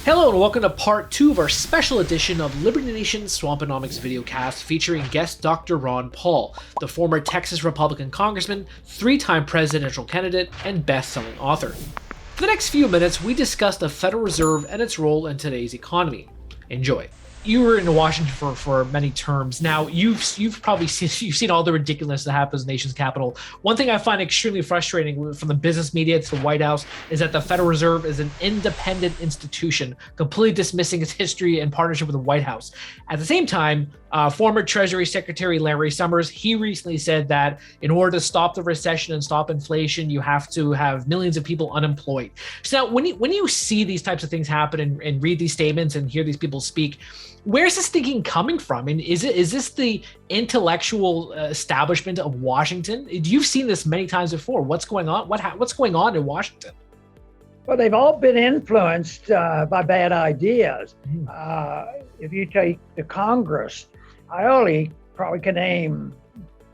Hello and welcome to part 2 of our special edition of Liberty Nation's Swamponomics videocast featuring guest Dr. Ron Paul, the former Texas Republican congressman, 3-time presidential candidate, and best-selling author. For the next few minutes, we discuss the Federal Reserve and its role in today's economy. Enjoy. You were in Washington for many terms. Now, you've probably seen all the ridiculousness that happens in the nation's capital. One thing I find extremely frustrating from the business media to the White House is that the Federal Reserve is an independent institution, completely dismissing its history and partnership with the White House. At the same time, former Treasury Secretary Larry Summers, he recently said that in order to stop the recession and stop inflation, you have to have millions of people unemployed. So now, when you see these types of things happen and read these statements and hear these people speak, where's this thinking coming from? And is this the intellectual establishment of Washington? You've seen this many times before. What's going on? What's going on in Washington? Well, they've all been influenced by bad ideas. If you take the Congress, I only probably can name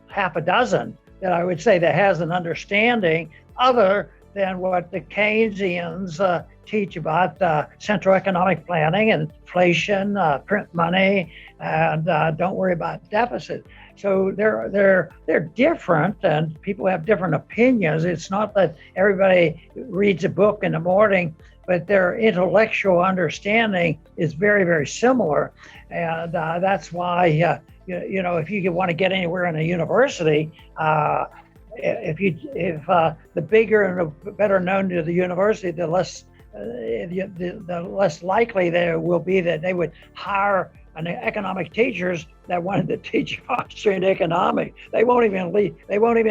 half a dozen that I would say that has an understanding other than what the Keynesians teach about central economic planning and inflation, print money, and don't worry about deficit. So they're different, and people have different opinions. It's not that everybody reads a book in the morning, but their intellectual understanding is very, very similar, and that's why if you want to get anywhere in a university. If the bigger and the better known to the university, the less likely there will be that they would hire an economic teachers that wanted to teach Austrian economics. They won't even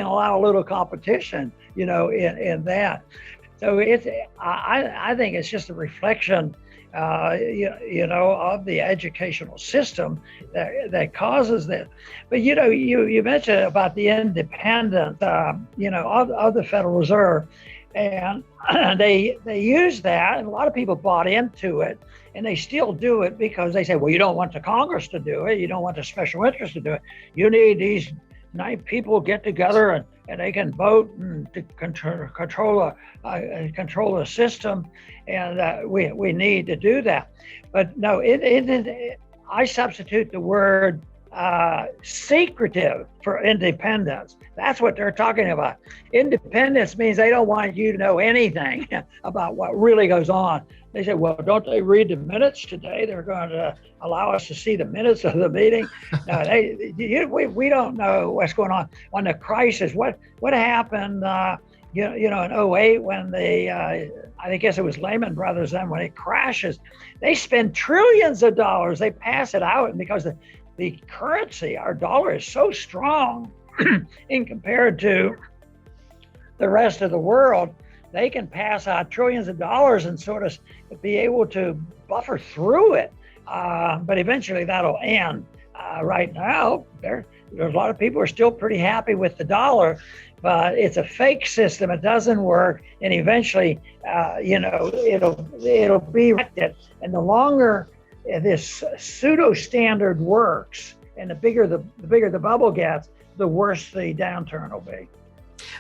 allow a little competition, in that. So I think it's just a reflection, of the educational system that causes this. But you mentioned about the independence, of the Federal Reserve, and they use that, and a lot of people bought into it, and they still do it because they say, well, you don't want the Congress to do it, you don't want the special interest to do it. You need these 9 people get together and they can vote and to control the system, and we need to do that. But no, I substitute the word secretive for independence. That's what they're talking about. Independence means they don't want you to know anything about what really goes on. They say, well, don't they read the minutes today? They're going to allow us to see the minutes of the meeting. No, we don't know what's going on the crisis. What happened, in 2008 when I guess it was Lehman Brothers then, when it crashes, they spend trillions of dollars. They pass it out, and because the currency, our dollar, is so strong in compared to the rest of the world, they can pass out trillions of dollars and sort of be able to buffer through it. But eventually that'll end. Right now, there's a lot of people who are still pretty happy with the dollar, but it's a fake system. It doesn't work, and eventually, it'll be wrecked. And the longer this pseudo standard works, and the bigger the bubble gets, the worse the downturn will be.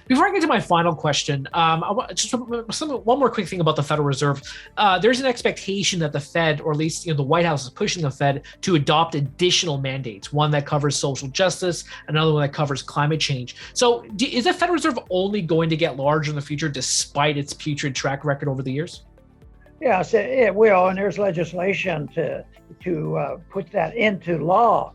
Before I get to my final question, I want just one more quick thing about the Federal Reserve. There's an expectation that the Fed, or at least the White House, is pushing the Fed to adopt additional mandates. One that covers social justice, another one that covers climate change. So, is the Federal Reserve only going to get larger in the future, despite its putrid track record over the years? Yes, it will, and there's legislation to put that into law.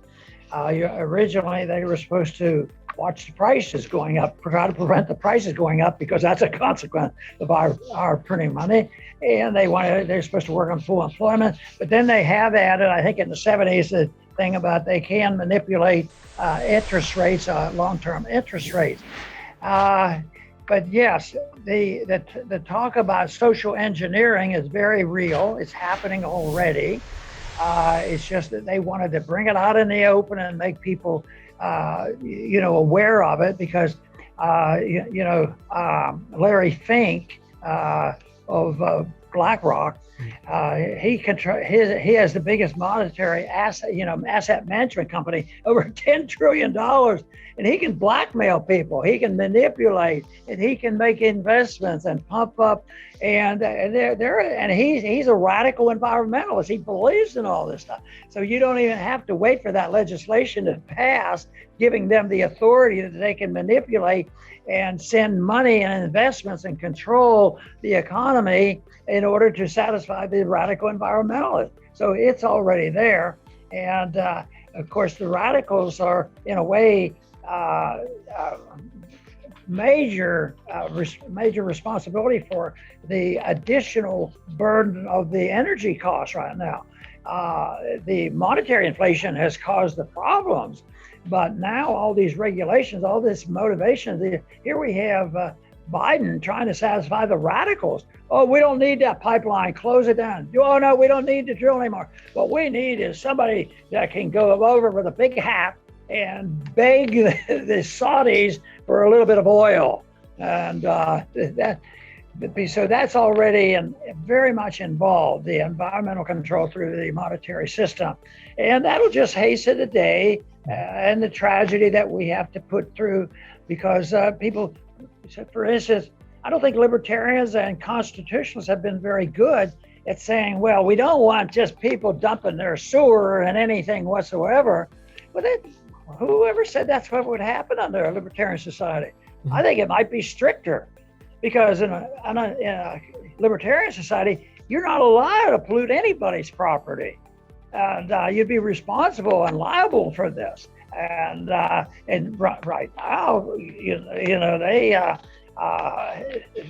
Originally, they were supposed to watch the prices going up, try to prevent the prices going up, because that's a consequence of our printing money. And they're supposed to work on full employment. But then they have added, I think in the 70s, the thing about they can manipulate interest rates, long-term interest rates. But yes, the talk about social engineering is very real. It's happening already. It's just that they wanted to bring it out in the open and make people, aware of it, because, Larry Fink of BlackRock. He has the biggest monetary asset management company, over $10 trillion, and he can blackmail people. He can manipulate, and he can make investments and pump up. And he's a radical environmentalist. He believes in all this stuff. So you don't even have to wait for that legislation to pass, giving them the authority that they can manipulate and send money and investments and control the economy in order to satisfy the radical environmentalists. So it's already there. And of course, the radicals are, in a way, major responsibility for the additional burden of the energy costs right now. The monetary inflation has caused the problems, but now all these regulations, all this motivation, here we have Biden trying to satisfy the radicals. Oh, we don't need that pipeline, close it down. Oh no, we don't need to drill anymore. What we need is somebody that can go over with a big hat and beg the Saudis for a little bit of oil. And so that's already very much involved, the environmental control through the monetary system. And that'll just hasten the day and the tragedy that we have to put through, because people, for instance, I don't think libertarians and constitutionalists have been very good at saying, well, we don't want just people dumping their sewer and anything whatsoever. But whoever said that's what would happen under a libertarian society? Mm-hmm. I think it might be stricter, because in a libertarian society, you're not allowed to pollute anybody's property. And you'd be responsible and liable for this. And right now,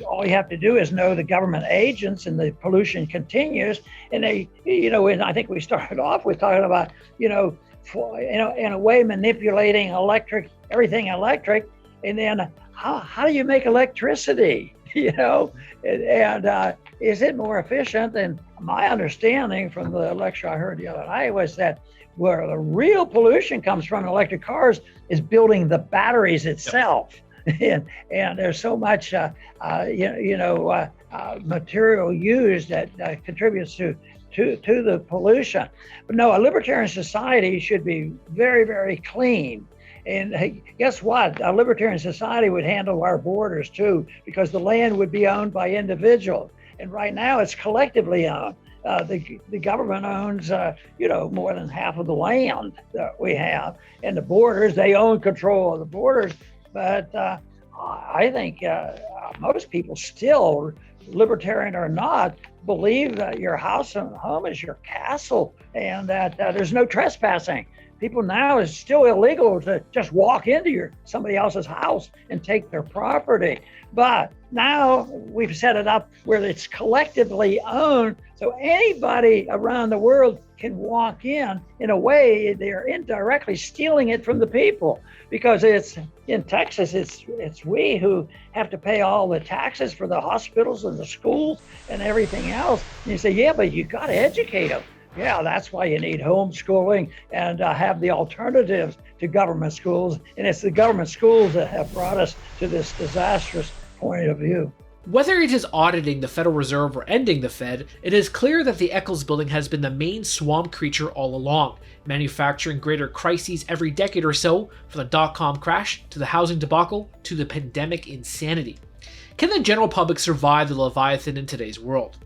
all you have to do is know the government agents, and the pollution continues. And and I think we started off with talking about, in a way manipulating everything electric, and then how do you make electricity? And is it more efficient? And my understanding from the lecture I heard the other night was that where the real pollution comes from in electric cars is building the batteries itself. And there's so much, material used that contributes to the pollution. But no, a libertarian society should be very, very clean. And hey, guess what? A libertarian society would handle our borders too, because the land would be owned by individuals. And right now it's collectively owned. The government owns, more than half of the land that we have. And the borders, they own control of the borders. But I think most people still, libertarian or not, believe that your house and home is your castle, and that there's no trespassing. People now, it's still illegal to just walk into somebody else's house and take their property. But now we've set it up where it's collectively owned, so anybody around the world can walk in a way they're indirectly stealing it from the people, because it's in Texas, it's we who have to pay all the taxes for the hospitals and the schools and everything else. And you say, yeah, but you got to educate them. Yeah, that's why you need homeschooling and have the alternatives to government schools. And it's the government schools that have brought us to this disastrous point of view. Whether it is auditing the Federal Reserve or ending the Fed, it is clear that the Eccles building has been the main swamp creature all along, manufacturing greater crises every decade or so, from the dot-com crash to the housing debacle to the pandemic insanity. Can the general public survive the Leviathan in today's world?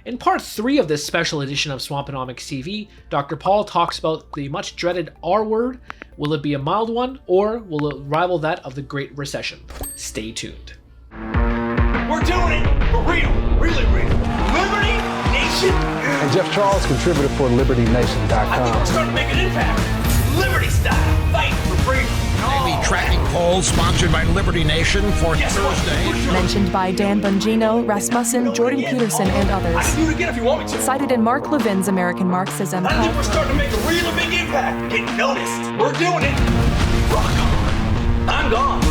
In part 3 of this special edition of Swamponomics TV, Dr. Paul talks about the much dreaded R word. Will it be a mild one, or will it rival that of the Great Recession? Stay tuned. We're doing it for real, really real. Liberty Nation. And Jeff Charles, contributor for LibertyNation.com. I think we're starting to make an impact. Liberty style, fight for freedom. The tracking poll sponsored by Liberty Nation for Thursday. Mentioned by Dan Bongino, Rasmussen, Jordan Peterson, and I others. can do it again if you want me to. Cited in Mark Levin's American Marxism. I think we're starting to make a really big impact. Get noticed. We're doing it. Rock on. I'm gone.